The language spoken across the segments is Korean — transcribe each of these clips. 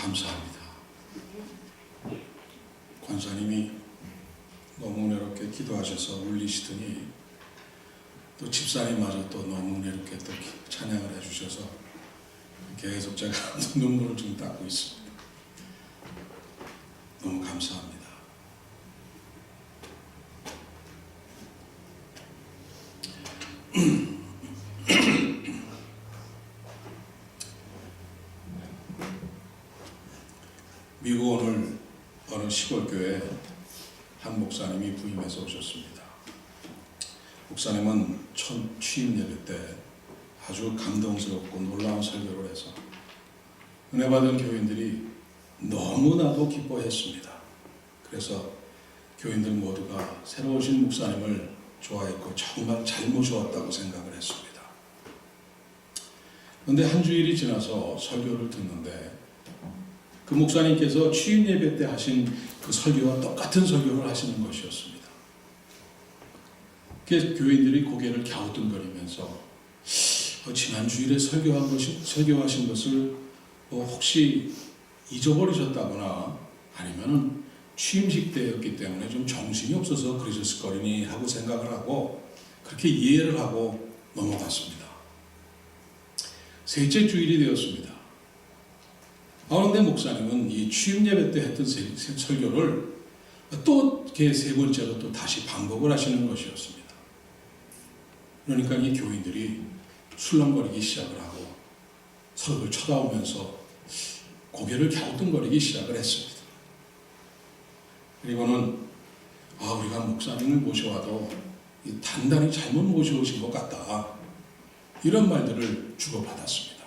감사합니다. 권사님이 너무 은혜롭게 기도하셔서 울리시더니 또 집사님마저 또 너무 은혜롭게 또 찬양을 해주셔서 계속 제가 눈물을 좀 닦고 있습니다. 너무 감사합니다. 미국 오늘 어느 시골 교회에 한 목사님이 부임해서 오셨습니다. 목사님은 첫 취임 예배 때 아주 감동스럽고 놀라운 설교를 해서 은혜 받은 교인들이 너무나도 기뻐했습니다. 그래서 교인들 모두가 새로 오신 목사님을 좋아했고 정말 잘 모셔왔다고 생각을 했습니다. 그런데 한 주일이 지나서 설교를 듣는데 그 목사님께서 취임 예배 때 하신 그 설교와 똑같은 설교를 하시는 것이었습니다. 그래서 교인들이 고개를 갸우뚱거리면서 지난 주일에 설교하신 것을 혹시 잊어버리셨다거나 아니면은 취임식 때였기 때문에 좀 정신이 없어서 그러셨을 거니 하고 생각을 하고 그렇게 이해를 하고 넘어갔습니다. 셋째 주일이 되었습니다. 그런데 목사님은 이 취임 예배 때 했던 설교를 또 세 번째로 또 다시 반복을 하시는 것이었습니다. 그러니까 이 교인들이 술렁거리기 시작을 하고 서로를 쳐다보면서 고개를 갸우뚱거리기 시작을 했습니다. 그리고는 우리가 목사님을 모셔와도 단단히 잘못 모셔오신 것 같다, 이런 말들을 주고받았습니다.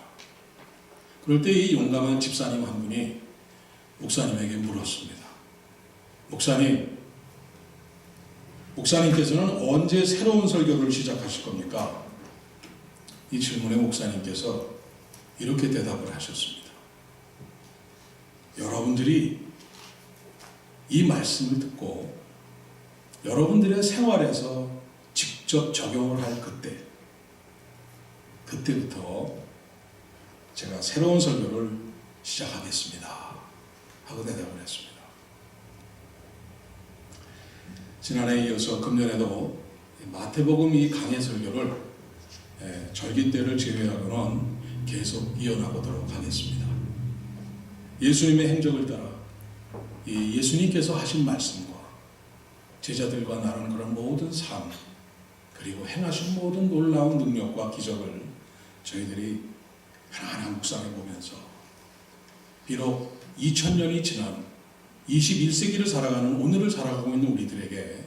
그럴 때 이 용감한 집사님 한 분이 목사님에게 물었습니다. 목사님께서는 언제 새로운 설교를 시작하실 겁니까? 이 질문에 목사님께서 이렇게 대답을 하셨습니다. 여러분들이 이 말씀을 듣고 여러분들의 생활에서 직접 적용을 할 그때부터 제가 새로운 설교를 시작하겠습니다 하고 대답을 했습니다. 지난해에 이어서 금년에도 마태복음 이 강해 설교를 절기 때를 제외하고는 계속 이어나가도록 하겠습니다. 예수님의 행적을 따라 이 예수님께서 하신 말씀과 제자들과 나눈 그런 모든 삶, 그리고 행하신 모든 놀라운 능력과 기적을 저희들이 하나하나 묵상해 보면서 비록 2000년이 지난 21세기를 살아가는 오늘을 살아가고 있는 우리들에게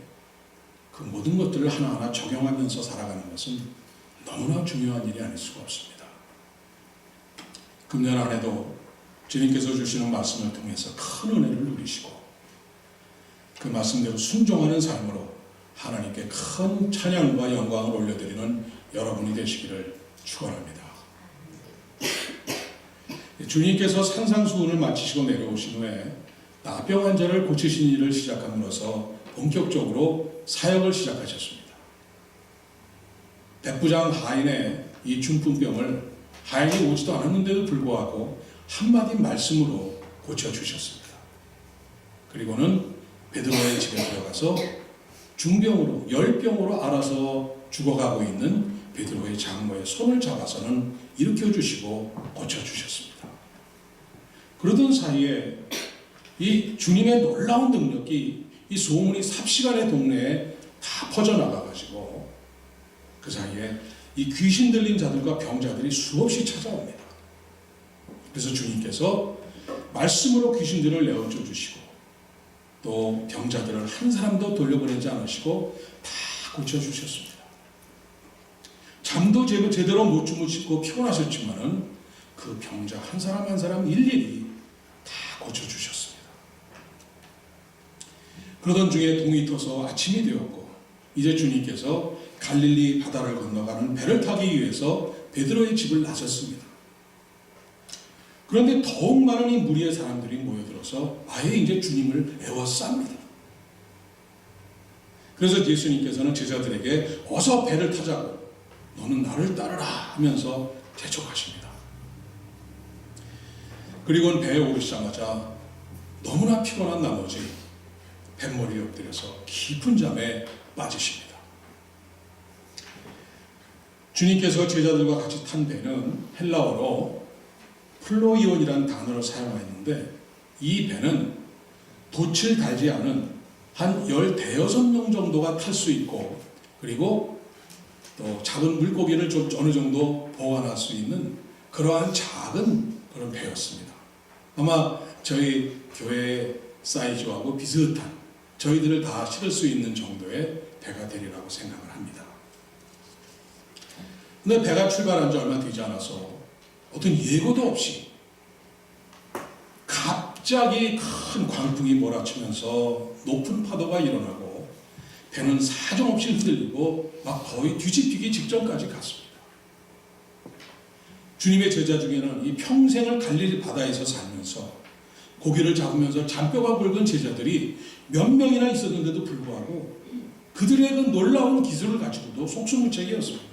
그 모든 것들을 하나하나 적용하면서 살아가는 것은 너무나 중요한 일이 아닐 수가 없습니다. 금년 안에도 주님께서 주시는 말씀을 통해서 큰 은혜를 누리시고 그 말씀대로 순종하는 삶으로 하나님께 큰 찬양과 영광을 올려드리는 여러분이 되시기를 축원합니다. 주님께서 산상수훈을 마치시고 내려오신 후에 나병 환자를 고치신 일을 시작함으로써 본격적으로 사역을 시작하셨습니다. 백부장 하인의 이 중풍병을 하인이 오지도 않았는데도 불구하고 한마디 말씀으로 고쳐주셨습니다. 그리고는 베드로의 집에 들어가서 중병으로 열병으로 앓아서 죽어가고 있는 베드로의 장모의 손을 잡아서는 일으켜주시고 고쳐주셨습니다. 그러던 사이에 이 주님의 놀라운 능력이 이 소문이 삽시간의 동네에 다 퍼져나가가지고 그 사이에 이 귀신 들린 자들과 병자들이 수없이 찾아옵니다. 그래서 주님께서 말씀으로 귀신들을 내어줘 주시고 또 병자들을 한 사람도 돌려보내지 않으시고 다 고쳐주셨습니다. 잠도 제대로 못 주무시고 피곤하셨지만은 그 병자 한 사람 한 사람 일일이 다 고쳐주셨습니다. 그러던 중에 동이 터서 아침이 되었고 이제 주님께서 갈릴리 바다를 건너가는 배를 타기 위해서 베드로의 집을 나섰습니다. 그런데 더욱 많은 이 무리의 사람들이 모여들어서 아예 이제 주님을 애워쌉니다. 그래서 예수님께서는 제자들에게 어서 배를 타자고 너는 나를 따르라 하면서 재촉하십니다. 그리고는 배에 오르시자마자 너무나 피곤한 나머지 뱃머리에 엎드려서 깊은 잠에 빠지십니다. 주님께서 제자들과 같이 탄 배는 헬라어로 플로이온이라는 단어를 사용했는데, 이 배는 돛을 달지 않은 한 15명 정도가 탈 수 있고, 그리고 또 작은 물고기를 좀 어느 정도 보관할 수 있는 그러한 작은 그런 배였습니다. 아마 저희 교회 사이즈하고 비슷한, 저희들을 다 실을 수 있는 정도의 배가 되리라고 생각을 합니다. 근데 배가 출발한 지 얼마 되지 않아서 어떤 예고도 없이 갑자기 큰 광풍이 몰아치면서 높은 파도가 일어나고 배는 사정없이 흔들리고 막 거의 뒤집히기 직전까지 갔습니다. 주님의 제자 중에는 이 평생을 갈릴리 바다에서 살면서 고기를 잡으면서 잔뼈가 굵은 제자들이 몇 명이나 있었는데도 불구하고 그들의 그 놀라운 기술을 가지고도 속수무책이었습니다.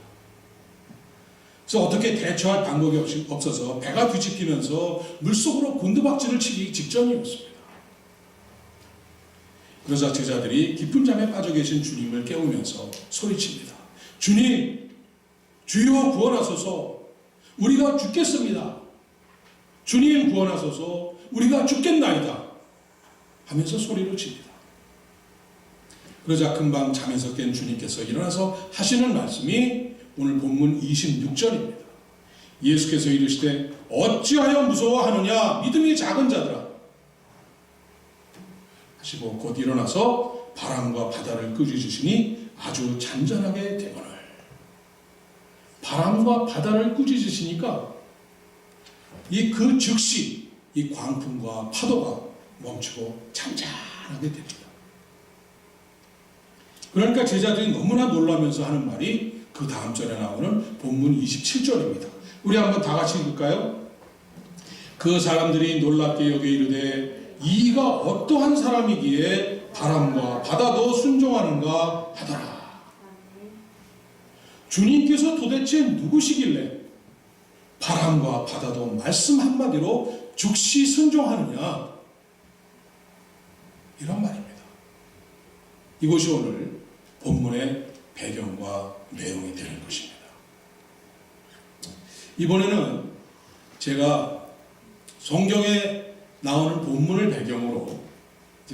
그래서 어떻게 대처할 방법이 없어서 배가 뒤집히면서 물속으로 곤두박질을 치기 직전이었습니다. 그러자 제자들이 깊은 잠에 빠져 계신 주님을 깨우면서 소리칩니다. 주님, 주여 구원하소서, 우리가 죽겠습니다. 주님 구원하소서, 우리가 죽겠나이다 하면서 소리를 칩니다. 그러자 금방 잠에서 깬 주님께서 일어나서 하시는 말씀이 오늘 본문 26절입니다. 예수께서 이르시되 어찌하여 무서워하느냐 믿음이 작은 자들아 하시고 곧 일어나서 바람과 바다를 꾸짖으시니 아주 잔잔하게 되거늘. 바람과 바다를 꾸짖으시니까 그 즉시 이 광풍과 파도가 멈추고 잔잔하게 됩니다. 그러니까 제자들이 너무나 놀라면서 하는 말이 그 다음 절에 나오는 본문 27절입니다. 우리 한번 다 같이 읽을까요? 그 사람들이 놀랍게 여겨 이르되 이가 어떠한 사람이기에 바람과 바다도 순종하는가 하더라. 주님께서 도대체 누구시길래 바람과 바다도 말씀 한마디로 즉시 순종하느냐, 이런 말입니다. 이것이 오늘 본문의 배경과 내용이 되는 것입니다. 이번에는 제가 성경에 나오는 본문을 배경으로,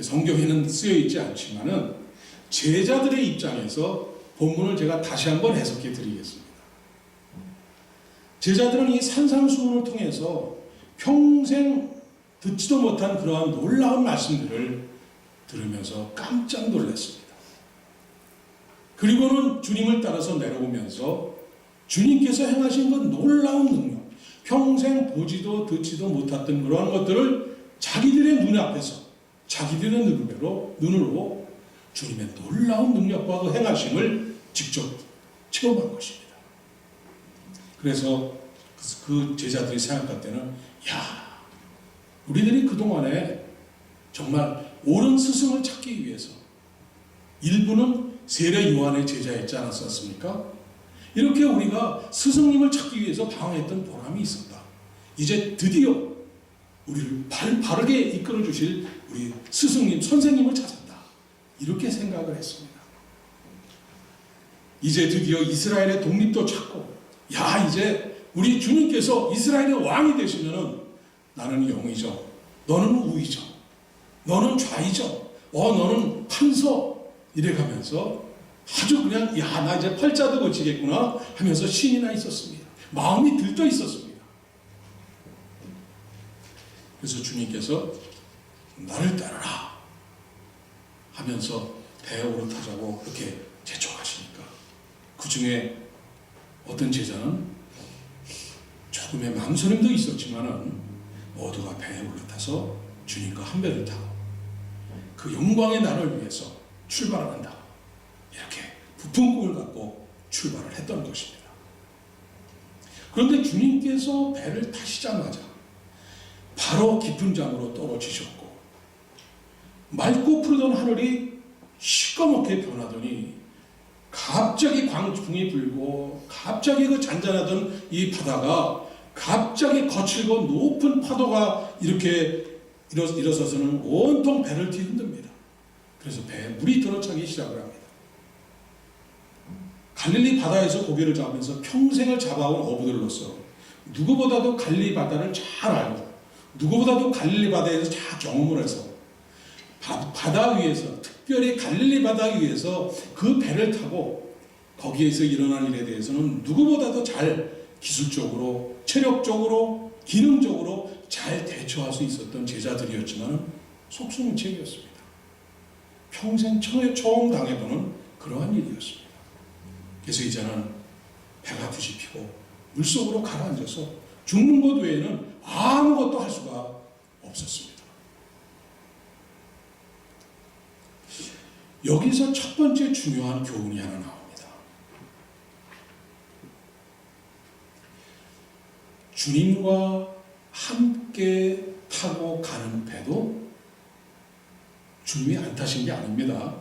성경에는 쓰여 있지 않지만은 제자들의 입장에서 본문을 제가 다시 한번 해석해 드리겠습니다. 제자들은 이 산상수훈을 통해서 평생 듣지도 못한 그러한 놀라운 말씀들을 들으면서 깜짝 놀랐습니다. 그리고는 주님을 따라서 내려오면서 주님께서 행하신 그 놀라운 능력, 평생 보지도 듣지도 못했던 그러한 것들을 자기들의 눈앞에서, 자기들의 눈으로 주님의 놀라운 능력과 그 행하심을 직접 체험한 것입니다. 그래서 그 제자들이 생각할 때는, 야, 우리들이 그동안에 정말 옳은 스승을 찾기 위해서 일부는 세례 요한의 제자였지 않았습니까? 이렇게 우리가 스승님을 찾기 위해서 방황했던 보람이 있었다. 이제 드디어 우리를 바르게 이끌어 주실 우리 스승님, 선생님을 찾았다. 이렇게 생각을 했습니다. 이제 드디어 이스라엘의 독립도 찾고, 야, 이제 우리 주님께서 이스라엘의 왕이 되시면은 나는 영이죠, 너는 우이죠, 너는 좌이죠, 너는 판서, 이래가면서 아주 그냥, 야, 나 이제 팔자도 고치겠구나 하면서 신이 나 있었습니다. 마음이 들떠 있었습니다. 그래서 주님께서 나를 따르라 하면서 배에 올라타자고 그렇게 재촉하시니까 그 중에 어떤 제자는 조금의 망설임도 있었지만은 모두가 배에 올라타서 주님과 한 배를 타고 그 영광의 날을 위해서 출발을 한다, 이렇게 부푼 꿈을 갖고 출발을 했던 것입니다. 그런데 주님께서 배를 타시자마자 바로 깊은 잠으로 떨어지셨고, 맑고 푸르던 하늘이 시꺼멓게 변하더니 갑자기 광풍이 불고 갑자기 그 잔잔하던 이 바다가 갑자기 거칠고 높은 파도가 이렇게 일어서서는 온통 배를 뒤흔듭니다. 그래서 배에 물이 들어차기 시작을 합니다. 갈릴리 바다에서 고기를 잡으면서 평생을 잡아온 어부들로서 누구보다도 갈릴리 바다를 잘 알고 누구보다도 갈릴리 바다에서 잘 경험을 해서 바다 위에서, 특별히 갈릴리 바다 위에서 그 배를 타고 거기에서 일어난 일에 대해서는 누구보다도 잘 기술적으로, 체력적으로, 기능적으로 잘 대처할 수 있었던 제자들이었지만 속수무책이었습니다. 평생 처음 당해보는 그러한 일이었습니다. 그래서 이제는 배가 뒤집히고 물속으로 가라앉아서 죽는 것 외에는 아무것도 할 수가 없었습니다. 여기서 첫 번째 중요한 교훈이 하나 나옵니다. 주님과 함께 타고 가는 배도 주님이 안 타신 게 아닙니다.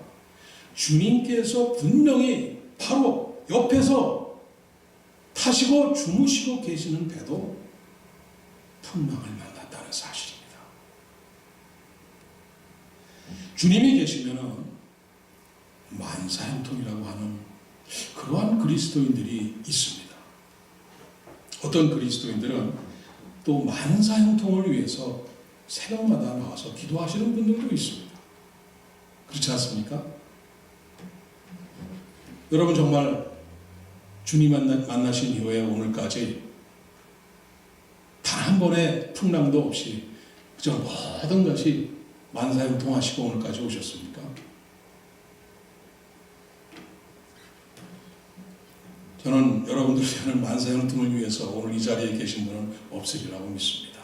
주님께서 분명히 바로 옆에서 타시고 주무시고 계시는 배도 풍랑을 만났다는 사실입니다. 주님이 계시면 만사형통이라고 하는 그러한 그리스도인들이 있습니다. 어떤 그리스도인들은 또 만사형통을 위해서 새벽마다 나와서 기도하시는 분들도 있습니다. 그렇지 않습니까? 여러분 정말 주님 만나신 이후에 오늘까지 단 한 번의 풍랑도 없이 그저 모든 것이 만사형통하시고 오늘까지 오셨습니까? 저는 여러분들이 하는 만사형통을 위해서 오늘 이 자리에 계신 분은 없으리라고 믿습니다.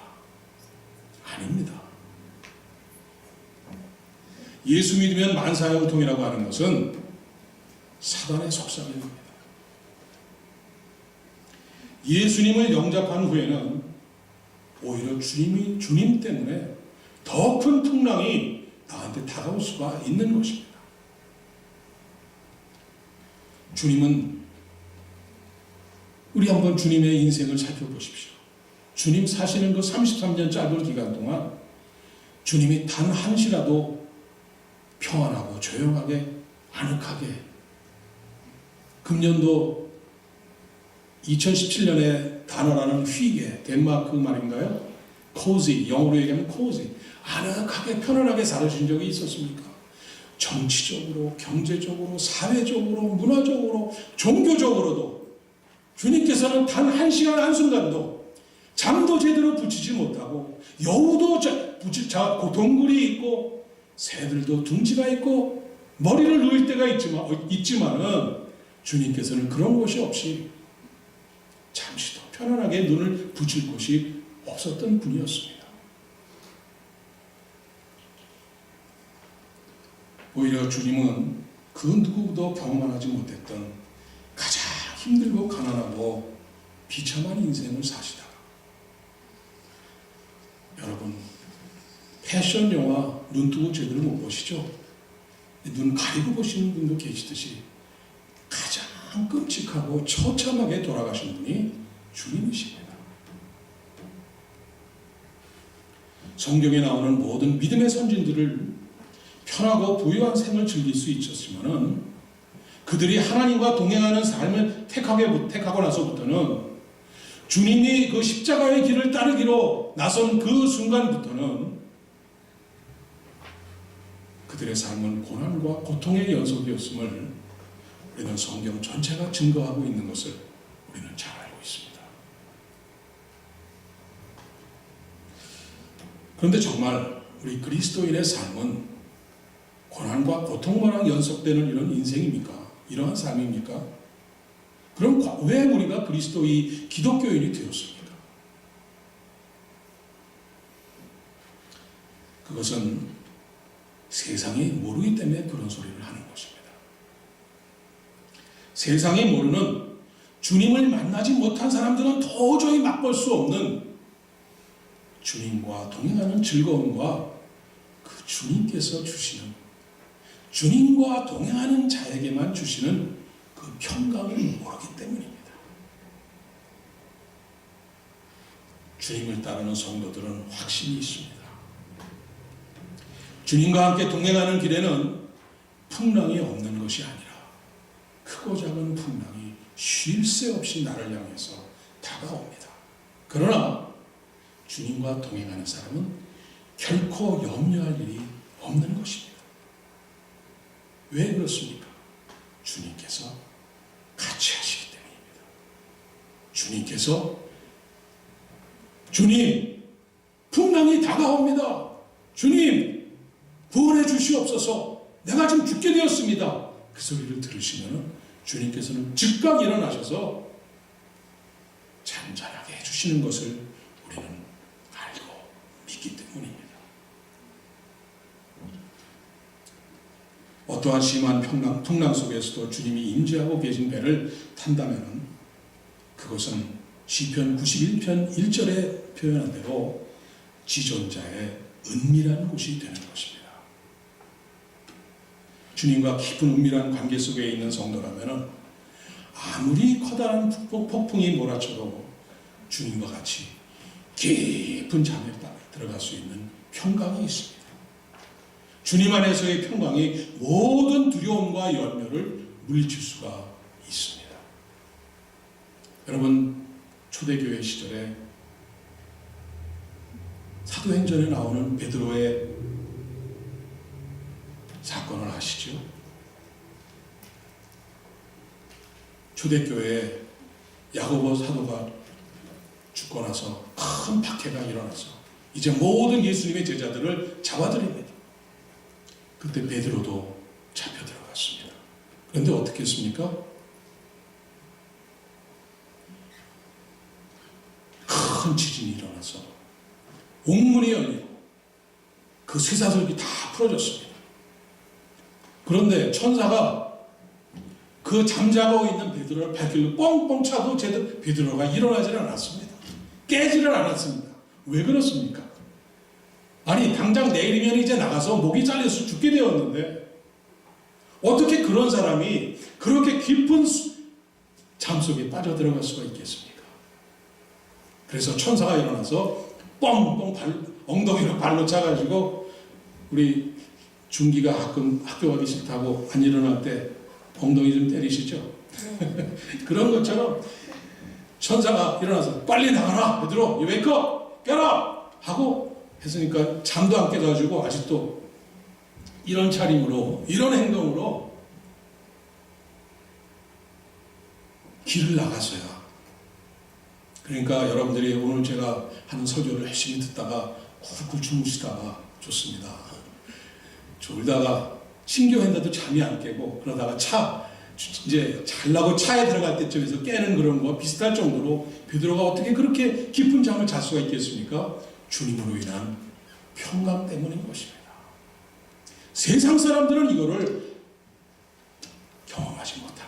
아닙니다. 예수 믿으면 만사형통이라고 하는 것은 사단의 속삭임입니다. 예수님을 영접한 후에는 오히려 주님 때문에 더 큰 풍랑이 나한테 다가올 수가 있는 것입니다. 주님은 우리 한번 주님의 인생을 살펴보십시오. 주님 사시는 그 33년 짧은 기간 동안 주님이 단 한시라도 평안하고 조용하게 아늑하게 금년도 2017년에 단어라는 휘게 덴마크 말인가요? 코지, 영어로 얘기하면 코지, 아늑하게 편안하게 살으신 적이 있었습니까? 정치적으로, 경제적으로, 사회적으로, 문화적으로, 종교적으로도 주님께서는 단 한 시간 한순간도 잠도 제대로 붙이지 못하고 여우도 동굴이 있고 새들도 둥지가 있고 머리를 누일 때가 있지만은 주님께서는 그런 것이 없이 잠시도 편안하게 눈을 붙일 곳이 없었던 분이었습니다. 오히려 주님은 그 누구도 경험하지 못했던 가장 힘들고 가난하고 비참한 인생을 사시다가 여러분 패션 영화 눈 뜨고 제대로 못 보시죠? 눈 가리고 보시는 분도 계시듯이 가장 끔찍하고 처참하게 돌아가신 분이 주님이십니다. 성경에 나오는 모든 믿음의 선진들을 편하고 부유한 생을 즐길 수 있었지만은 그들이 하나님과 동행하는 삶을 택하고 나서부터는 주님이 그 십자가의 길을 따르기로 나선 그 순간부터는 그들의 삶은 고난과 고통의 연속이었음을 우리는 성경 전체가 증거하고 있는 것을 우리는 잘 알고 있습니다. 그런데 정말 우리 그리스도인의 삶은 고난과 고통만 연속되는 이런 인생입니까? 이러한 삶입니까? 그럼 왜 우리가 그리스도의 기독교인이 되었습니까? 그것은 세상이 모르기 때문에 그런 소리를 하는 것입니다. 세상이 모르는 주님을 만나지 못한 사람들은 도저히 맛볼 수 없는 주님과 동행하는 즐거움과 그 주님께서 주시는 주님과 동행하는 자에게만 주시는 그 평강을 모르기 때문입니다. 주님을 따르는 성도들은 확신이 있습니다. 주님과 함께 동행하는 길에는 풍랑이 없는 것이 아니라 크고 작은 풍랑이 쉴 새 없이 나를 향해서 다가옵니다. 그러나 주님과 동행하는 사람은 결코 염려할 일이 없는 것입니다. 왜 그렇습니까? 주님께서 같이 하시기 때문입니다. 주님께서 주님, 풍랑이 다가옵니다. 주님, 구원해 주시옵소서. 내가 지금 죽게 되었습니다. 그 소리를 들으시면 주님께서는 즉각 일어나셔서 잔잔하게 해주시는 것을 우리는 알고 믿기 때문입니다. 어떠한 심한 풍랑 속에서도 주님이 임재하고 계신 배를 탄다면 그것은 시편 91편 1절에 표현한 대로 지존자의 은밀한 곳이 되는 것입니다. 주님과 깊은 은밀한 관계 속에 있는 성도라면 아무리 커다란 폭풍이 몰아쳐도 주님과 같이 깊은 잠에 들어갈 수 있는 평강이 있습니다. 주님 안에서의 평강이 모든 두려움과 염려를 물리칠 수가 있습니다. 여러분, 초대교회 시절에 사도행전에 나오는 베드로의 사건을 아시죠? 초대교회에 야고보 사도가 죽고 나서 큰 박해가 일어나서 이제 모든 예수님의 제자들을 잡아들입니다. 그때 베드로도 잡혀 들어갔습니다. 그런데 어떻게 했습니까? 큰 지진이 일어나서 옥문이 열리고 그 쇠사슬이 다 풀어졌습니다. 그런데 천사가 그 잠자고 있는 베드로를 발길로 뻥뻥 차도 제대로 베드로가 일어나지는 않았습니다. 깨지를 않았습니다. 왜 그렇습니까? 아니, 당장 내일이면 이제 나가서 목이 잘려서 죽게 되었는데 어떻게 그런 사람이 그렇게 깊은 잠 속에 빠져들어갈 수가 있겠습니까? 그래서 천사가 일어나서 뻥뻥 엉덩이로 발로 차가지고, 우리 중기가 가끔 학교 가기 싫다고 안 일어날 때 엉덩이 좀 때리시죠? 그런 것처럼 천사가 일어나서 빨리 나가라 베드로, you wake up, get up 하고 했으니까 잠도 안 깨가지고 아직도 이런 차림으로, 이런 행동으로 길을 나갔어요. 그러니까 여러분들이 오늘 제가 하는 설교를 열심히 듣다가 쿨쿨 주무시다가 좋습니다. 졸다가 신교했는데도 잠이 안 깨고 그러다가 이제 잘라고 차에 들어갈 때쯤에서 깨는 그런 거와 비슷할 정도로 베드로가 어떻게 그렇게 깊은 잠을 잘 수가 있겠습니까? 주님으로 인한 평강 때문인 것입니다. 세상 사람들은 이거를 경험하지 못합니다.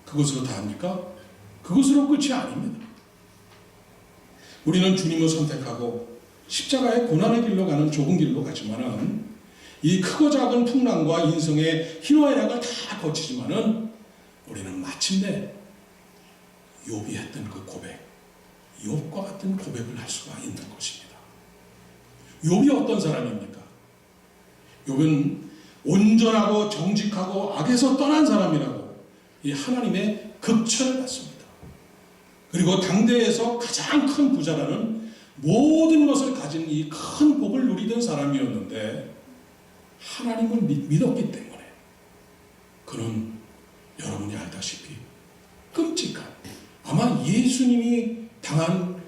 그것으로 다 합니까? 그것으로 끝이 아닙니다. 우리는 주님을 선택하고 십자가의 고난의 길로 가는 좁은 길로 가지만은 이 크고 작은 풍랑과 인생의 희노애락을 다 거치지만은 우리는 마침내 욥이 했던 그 고백, 욥과 같은 고백을 할 수가 있는 것입니다. 욥이 어떤 사람입니까? 욥은 온전하고 정직하고 악에서 떠난 사람이라고 이 하나님의 극찬을 받습니다. 그리고 당대에서 가장 큰 부자라는 모든 것을 가진 이 큰 복을 누리던 사람이었는데 하나님을 믿었기 때문에 그는 여러분이 알다시피 끔찍한, 아마 예수님이 당한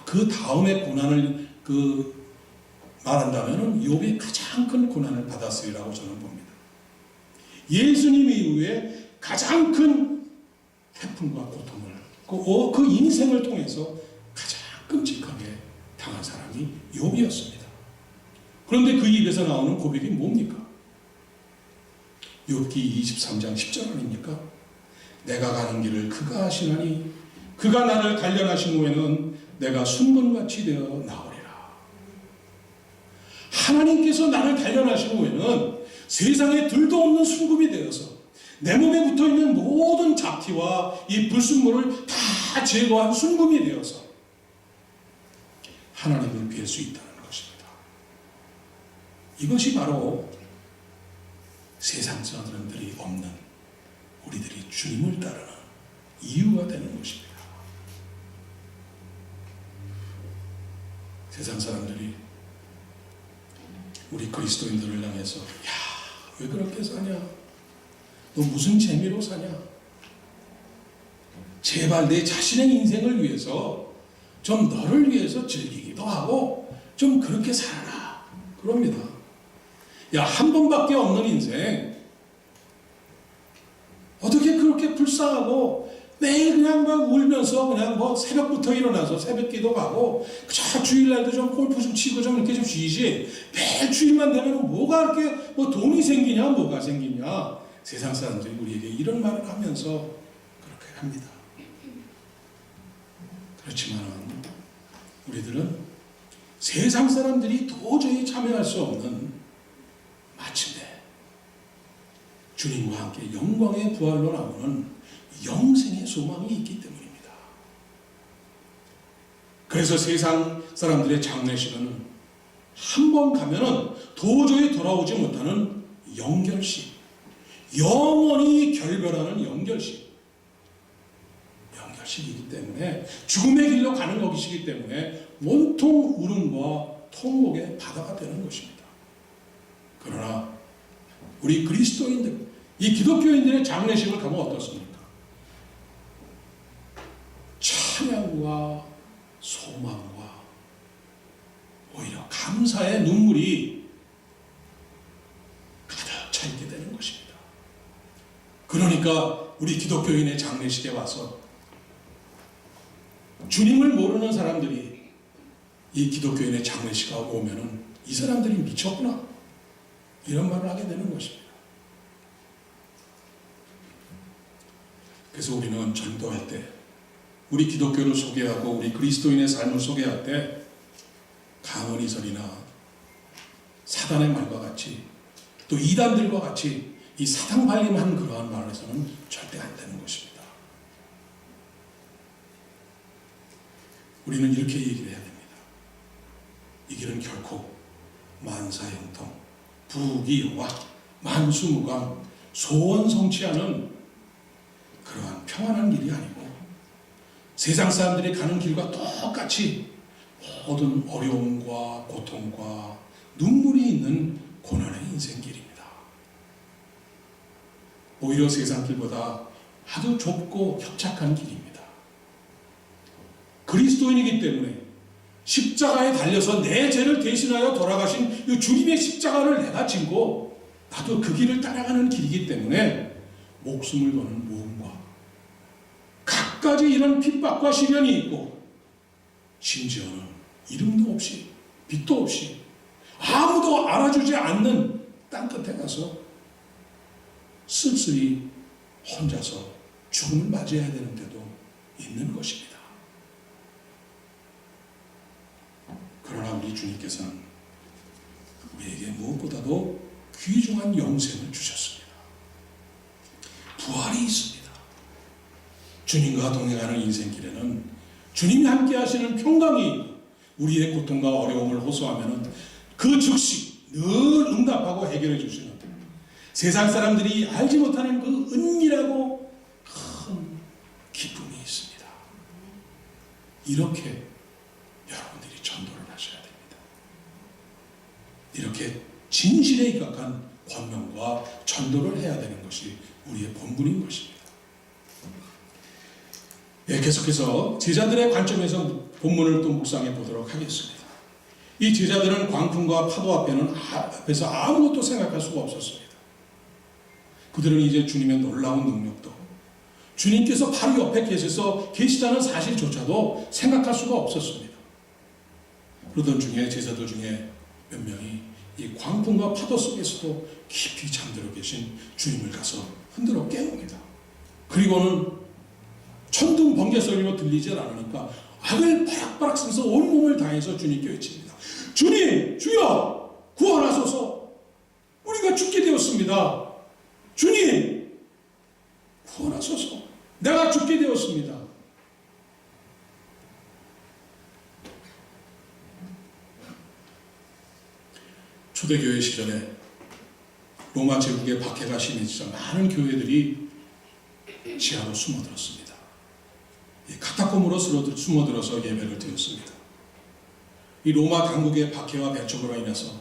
그 다음의 고난을 말한다면 욥이 가장 큰 고난을 받았으리라고 저는 봅니다. 예수님 이후에 가장 큰 태풍과 고통을 그 인생을 통해서 가장 끔찍하게 당한 사람이 욥이었습니다. 그런데 그 입에서 나오는 고백이 뭡니까? 욥기 23장 10절 아닙니까? 내가 가는 길을 그가 아시나니 그가 나를 단련하신 후에는 내가 순금같이 되어 나오리라. 하나님께서 나를 단련하신 후에는 세상에 들도 없는 순금이 되어서 내 몸에 붙어있는 모든 잡티와 이 불순물을 다 다 제거한 순금이 되어서 하나님을 뵐 수 있다는 것입니다. 이것이 바로 세상 사람들이 없는 우리들이 주님을 따르는 이유가 되는 것입니다. 세상 사람들이 우리 그리스도인들을 향해서 야, 왜 그렇게 사냐? 너 무슨 재미로 사냐? 제발 내 자신의 인생을 위해서 좀 너를 위해서 즐기기도 하고 좀 그렇게 살아라. 그럽니다. 야, 한 번밖에 없는 인생 어떻게 그렇게 불쌍하고 매일 그냥 막 울면서 그냥 뭐 새벽부터 일어나서 새벽기도 가고 저 주일날도 좀 골프 좀 치고 좀 이렇게 좀 쉬지 매일 주일만 되면 뭐가 이렇게 뭐 돈이 생기냐 뭐가 생기냐. 세상 사람들이 우리에게 이런 말을 하면서 그렇게 합니다. 그렇지만 우리들은 세상 사람들이 도저히 참여할 수 없는 마침내 주님과 함께 영광의 부활로 나오는 영생의 소망이 있기 때문입니다. 그래서 세상 사람들의 장례식은 한 번 가면은 도저히 돌아오지 못하는 영결식, 영원히 결별하는 영결식이기 때문에 죽음의 길로 가는 것이기 때문에 온통 울음과 통곡의 바다가 되는 것입니다. 그러나 우리 그리스도인들, 이 기독교인들의 장례식을 가면 어떻습니까? 찬양과 소망과 오히려 감사의 눈물이 가득 차 있게 되는 것입니다. 그러니까 우리 기독교인의 장례식에 와서 주님을 모르는 사람들이 이 기독교인의 장례식에 오면은 이 사람들이 미쳤구나 이런 말을 하게 되는 것입니다. 그래서 우리는 전도할 때 우리 기독교를 소개하고 우리 그리스도인의 삶을 소개할 때 강언이설이나 사단의 말과 같이 또 이단들과 같이 이 사탕발림한 그러한 말에서는 절대 안 되는 것입니다. 우리는 이렇게 얘기를 해야 됩니다. 이 길은 결코 만사형통, 부귀영화, 만수무강, 소원성취하는 그러한 평안한 길이 아니고 세상 사람들이 가는 길과 똑같이 모든 어려움과 고통과 눈물이 있는 고난의 인생길입니다. 오히려 세상 길보다 아주 좁고 협착한 길입니다. 그리스도인이기 때문에 십자가에 달려서 내 죄를 대신하여 돌아가신 이 주님의 십자가를 내가 지고 나도 그 길을 따라가는 길이기 때문에 목숨을 거는 모험과 갖가지 이런 핍박과 시련이 있고 심지어는 이름도 없이 빛도 없이 아무도 알아주지 않는 땅끝에 가서 쓸쓸히 혼자서 죽음을 맞이해야 되는 데도 있는 것입니다. 그러나 우리 주님께서는 우리에게 무엇보다도 귀중한 영생을 주셨습니다. 부활이 있습니다. 주님과 동행하는 인생길에는 주님이 함께 하시는 평강이 있고 우리의 고통과 어려움을 호소하면 그 즉시 늘 응답하고 해결해 주시는 세상 사람들이 알지 못하는 그 은밀하고 큰 기쁨이 있습니다. 이렇게 여러분들이 전도를 하셔야 됩니다. 이렇게 진실에 입각한 권면과 전도를 해야 되는 것이 우리의 본분인 것입니다. 예, 계속해서 제자들의 관점에서 본문을 또 묵상해 보도록 하겠습니다. 이 제자들은 광풍과 파도 앞에서 아무것도 생각할 수가 없었습니다. 그들은 이제 주님의 놀라운 능력도 주님께서 바로 옆에 계시다는 사실조차도 생각할 수가 없었습니다. 그러던 중에 제자들 중에 몇 명이 이 광풍과 파도 속에서도 깊이 잠들어 계신 주님을 가서 흔들어 깨웁니다. 그리고는 천둥 번개 소리로 들리질 않으니까 악을 바락바락 쓰면서 온몸을 다해서 주님께 외칩니다. 주님, 주여, 구원하소서. 우리가 죽게 되었습니다. 주님, 구원하소서. 내가 죽게 되었습니다. 초대교회 시절에 로마 제국의 박해가 심해지자 많은 교회들이 지하로 숨어들었습니다. 이 카타콤으로 숨어들어서 예배를 드렸습니다. 이 로마 당국의 박해와 배척으로 인해서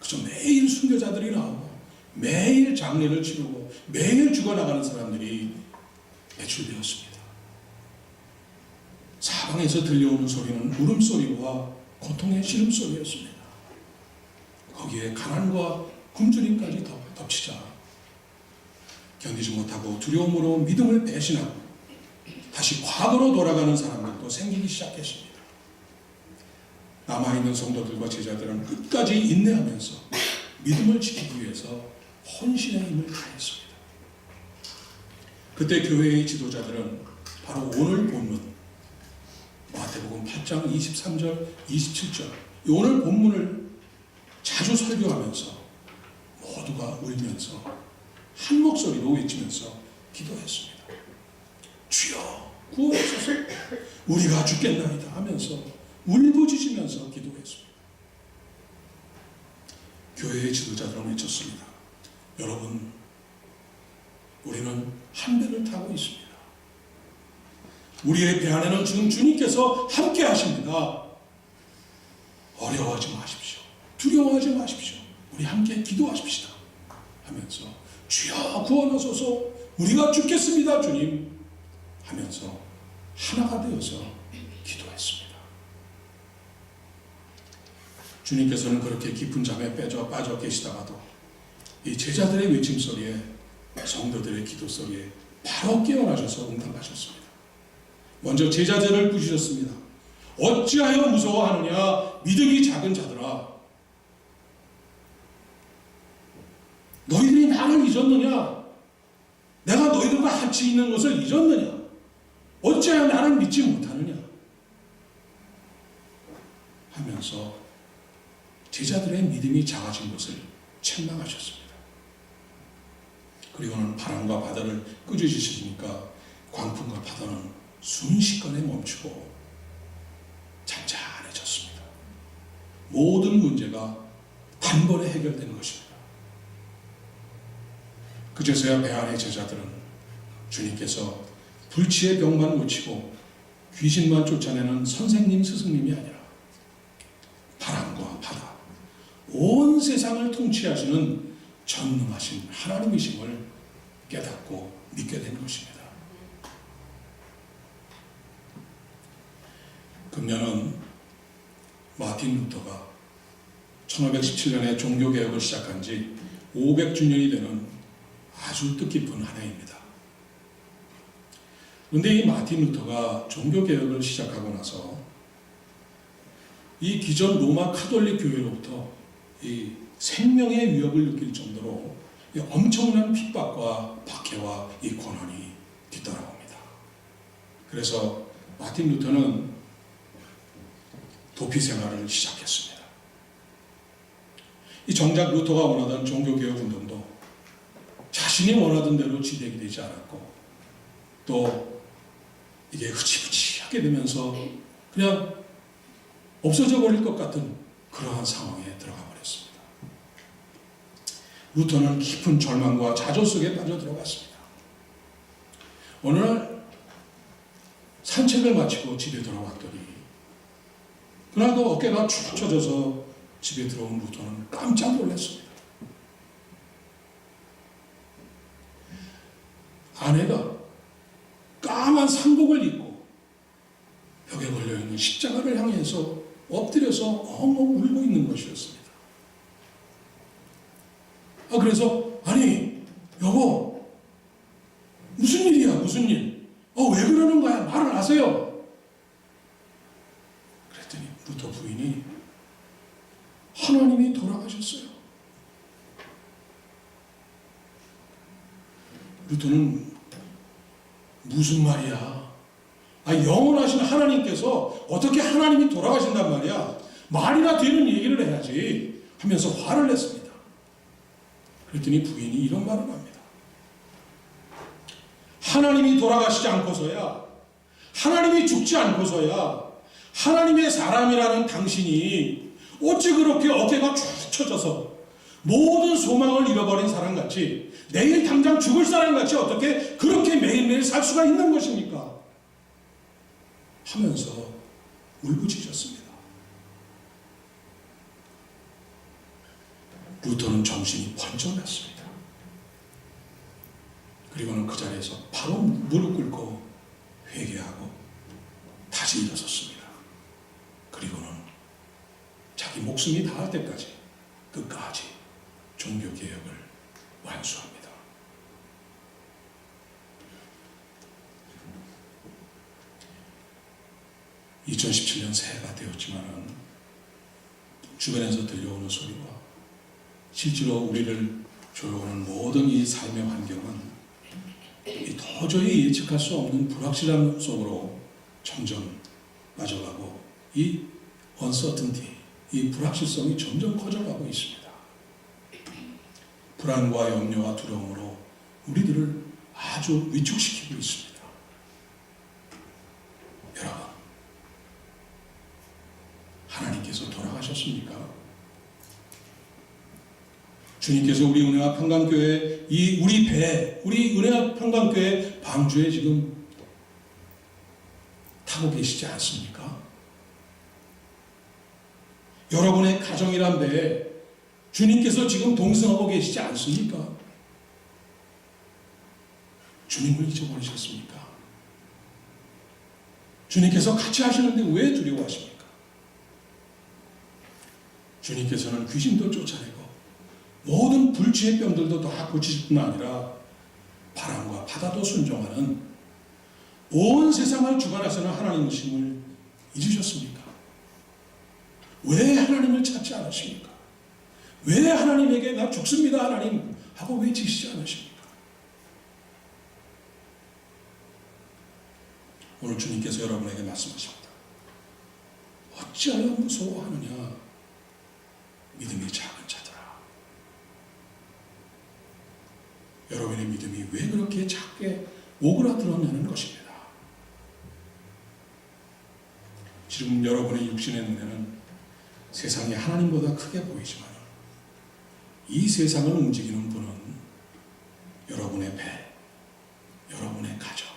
그저 매일 순교자들이 나오고 매일 장례를 치르고 매일 죽어나가는 사람들이 배출되었습니다. 사방에서 들려오는 소리는 울음소리와 고통의 신음소리였습니다. 거기에 가난과 굶주림까지 덮치자 견디지 못하고 두려움으로 믿음을 배신하고 다시 과거로 돌아가는 사람들도 생기기 시작했습니다. 남아있는 성도들과 제자들은 끝까지 인내하면서 믿음을 지키기 위해서 헌신의 힘을 다했습니다. 그때 교회의 지도자들은 바로 오늘 본문 마태복음 8장 23절 27절 오늘 본문을 자주 설교하면서 모두가 울면서 한 목소리로 외치면서 기도했습니다. 주여 구원하소서 우리가 죽겠나이다 하면서 울부짖으면서 기도했습니다. 교회의 지도자들은 외쳤습니다. 여러분, 우리는 한 배를 타고 있습니다. 우리의 배 안에는 지금 주님께서 함께 하십니다. 어려워하지 마십시오. 두려워하지 마십시오. 우리 함께 기도하십시다 하면서 주여 구원하소서 우리가 죽겠습니다 주님 하면서 하나가 되어서 기도했습니다. 주님께서는 그렇게 깊은 잠에 빠져 계시다가도 이 제자들의 외침소리에 성도들의 기도소리에 바로 깨어나셔서 응답하셨습니다. 먼저 제자들을 부르셨습니다. 어찌하여 무서워하느냐 믿음이 작은 자들아 너희들이 나를 잊었느냐 내가 너희들과 같이 있는 것을 잊었느냐 어찌하여 나를 믿지 못하느냐 하면서 제자들의 믿음이 작아진 것을 책망하셨습니다. 그리고는 바람과 바다를 꾸짖으시니까 광풍과 바다는 순식간에 멈추고 잔잔해졌습니다. 모든 문제가 단번에 해결된 것입니다. 그제서야 배 안의 제자들은 주님께서 불치의 병만 고치고 귀신만 쫓아내는 선생님 스승님이 아니라 바람과 바다 온 세상을 통치하시는 전능하신 하나님이심을 깨닫고 믿게 된 것입니다. 금년은 마틴 루터가 1517년에 종교개혁을 시작한 지 500주년이 되는 아주 뜻깊은 한 해입니다. 그런데 이 마틴 루터가 종교개혁을 시작하고 나서 이 기존 로마 카톨릭 교회로부터 이 생명의 위협을 느낄 정도로 엄청난 핍박과 박해와 이 고난이 뒤따라옵니다. 그래서 마틴 루터는 도피 생활을 시작했습니다. 이 정작 루터가 원하던 종교개혁 운동도 자신이 원하던 대로 진행이 되지 않았고 또 이게 흐지부지하게 되면서 그냥 없어져 버릴 것 같은 그러한 상황에 들어가 버렸습니다. 루터는 깊은 절망과 좌절 속에 빠져 들어갔습니다. 어느 날 산책을 마치고 집에 돌아왔더니 그날도 어깨가 축 처져서 집에 들어온 루터는 깜짝 놀랐습니다. 아내가 까만 상복을 입고 벽에 걸려있는 십자가를 향해서 엎드려서 엉엉 울고 있는 것이었습니다. 그래서 아니 여보 무슨 일이야 무슨 일? 왜 그러는 거야? 말을 하세요. 그랬더니 루터 부인이 하나님이 돌아가셨어요. 루터는 무슨 말이야? 영원하신 하나님께서 어떻게 하나님이 돌아가신단 말이야? 말이나 되는 얘기를 해야지 하면서 화를 냈습니다. 그랬더니 부인이 이런 말을 합니다. 하나님이 돌아가시지 않고서야 하나님이 죽지 않고서야 하나님의 사람이라는 당신이 어찌 그렇게 어깨가 축 처져서 모든 소망을 잃어버린 사람같이, 내일 당장 죽을 사람같이 어떻게 그렇게 매일매일 살 수가 있는 것입니까? 하면서 울부짖었습니다. 루터는 정신이 번쩍 났습니다. 그리고는 그 자리에서 바로 무릎 꿇고 회개하고 다시 일어섰습니다. 그리고는 자기 목숨이 닿을 때까지 끝까지 종교개혁을 완수합니다. 2017년 새해가 되었지만 주변에서 들려오는 소리와 실제로 우리를 조여오는 모든 이 삶의 환경은 도저히 예측할 수 없는 불확실함 속으로 점점 빠져가고, 이 uncertainty, 이 불확실성이 점점 커져가고 있습니다. 불안과 염려와 두려움으로 우리들을 아주 위축시키고 있습니다. 여러분, 하나님께서 돌아가셨습니까? 주님께서 우리 은혜와 평강교회, 우리 은혜와 평강교회 방주에 지금 타고 계시지 않습니까? 여러분의 가정이란 배에 주님께서 지금 동승하고 계시지 않습니까? 주님을 잊어버리셨습니까? 주님께서 같이 하시는데 왜 두려워하십니까? 주님께서는 귀신도 쫓아내고 모든 불치의 병들도 다 고치실 뿐 아니라 바람과 바다도 순종하는 온 세상을 주관하시는 하나님이심을 잊으셨습니까? 왜 하나님을 찾지 않으십니까? 왜 하나님에게 나 죽습니다 하나님 하고 외치시지 않으십니까? 오늘 주님께서 여러분에게 말씀하십니다. 어찌하여 무서워하느냐, 믿음이 작은 자들아. 여러분의 믿음이 왜 그렇게 작게 오그라들었냐는 것입니다. 지금 여러분의 육신의 눈에는 세상이 하나님보다 크게 보이지만 이 세상을 움직이는 분은 여러분의 배, 여러분의 가정,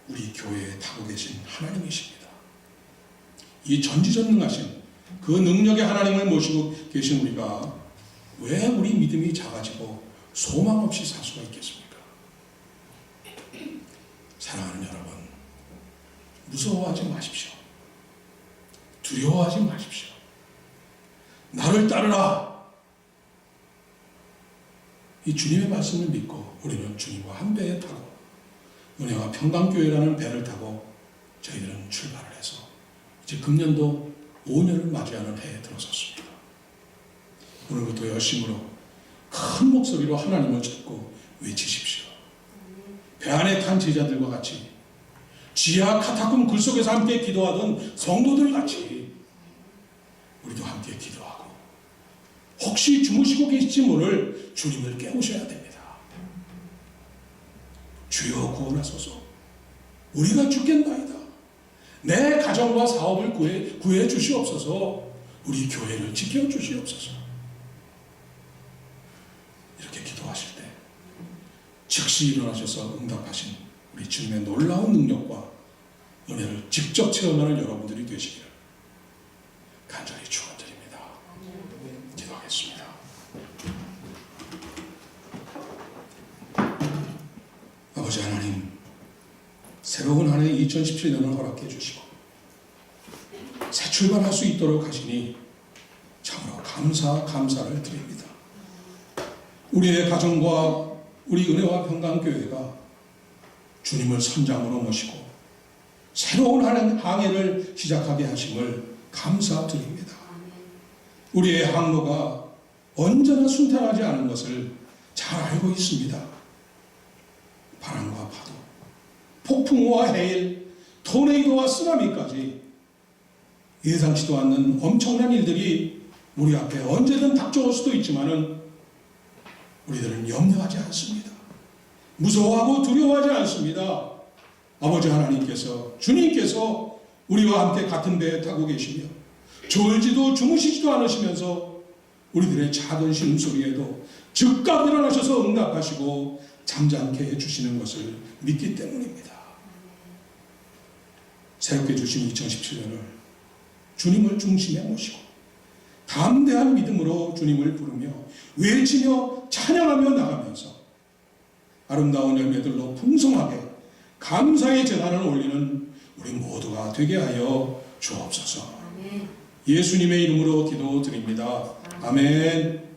우리 교회에 타고 계신 하나님이십니다. 이 전지전능하신 그 능력의 하나님을 모시고 계신 우리가 왜 우리 믿음이 작아지고 소망 없이 살 수가 있겠습니까? 사랑하는 여러분, 무서워하지 마십시오. 두려워하지 마십시오. 나를 따르라. 이 주님의 말씀을 믿고 우리는 주님과 한 배에 타고 은혜와 평강교회라는 배를 타고 저희들은 출발을 해서 이제 금년도 5년을 맞이하는 해에 들어섰습니다. 오늘부터 열심으로 큰 목소리로 하나님을 찾고 외치십시오. 배 안에 탄 제자들과 같이, 지하 카타콤 굴 속에서 함께 기도하던 성도들 같이 우리도 함께 기도하고, 혹시 주무시고 계실지 모를 주님을 깨우셔야 됩니다. 주여 구원하소서. 우리가 죽겠나이다. 내 가정과 사업을 구해 주시옵소서. 우리 교회를 지켜 주시옵소서. 이렇게 기도하실 때 즉시 일어나셔서 응답하신 우리 주님의 놀라운 능력과 은혜를 직접 체험하는 여러분들이 되시기를 간절히 축원드립니다. 기도하겠습니다. 아버지 하나님, 새로운 한 해 2017년을 허락해 주시고 새 출발할 수 있도록 하시니 참으로 감사를 드립니다. 우리의 가정과 우리 은혜와 평강교회가 주님을 선장으로 모시고 새로운 항해를 시작하게 하심을 감사드립니다. 우리의 항로가 언제나 순탄하지 않은 것을 잘 알고 있습니다. 바람과 파도, 폭풍과 해일, 토네이도와 쓰나미까지 예상치도 않는 엄청난 일들이 우리 앞에 언제든 닥쳐올 수도 있지만은 우리들은 염려하지 않습니다. 무서워하고 두려워하지 않습니다. 아버지 하나님께서, 주님께서 우리와 함께 같은 배에 타고 계시며 졸지도 주무시지도 않으시면서 우리들의 작은 신음소리에도 즉각 일어나셔서 응답하시고 잠잠케 해주시는 것을 믿기 때문입니다. 새롭게 주신 2017년을 주님을 중심에 모시고 담대한 믿음으로 주님을 부르며 외치며 찬양하며 나가면서 아름다운 열매들로 풍성하게 감사의 제단을 올리는 우리 모두가 되게 하여 주옵소서. 예수님의 이름으로 기도드립니다. 아멘.